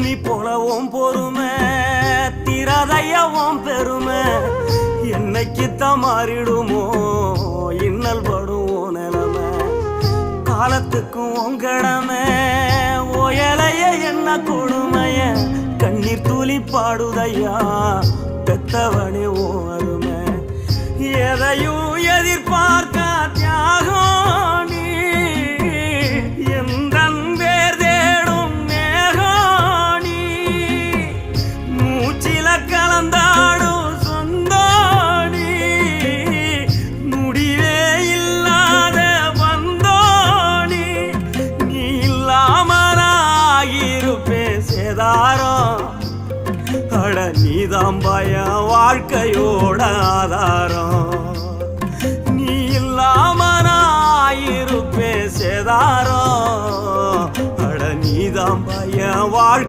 பூமி போலவும் பொறுமை திரதையவும் பெருமை என்னைக்குத்தான் மாறிடுமோ இன்னல் படுவோம் நிலைமை காலத்துக்கும் உங்கடமை ஓயலைய என்ன கொடுமைய கண்ணீர் துளி பாடுதையா பெத்தவனே ஓ அருமை எதையும் எதிர்பார்க்க தியாகம் நீ எந்தன் பேர் தேடும் மேகம் நீ மூச்சில கலந்தாடும் சொந்தோடி முடிவே இல்லாத வந்தோடி நீ இல்லாமலாகிருப்பே சேதாரம் அட நீதான் பயம் வாழ்க்கையோட ஆதாரம் நீ இல்லாம நான் இருப்பே சேதாரம் அட நீதான் பயம் வாழ்க்கை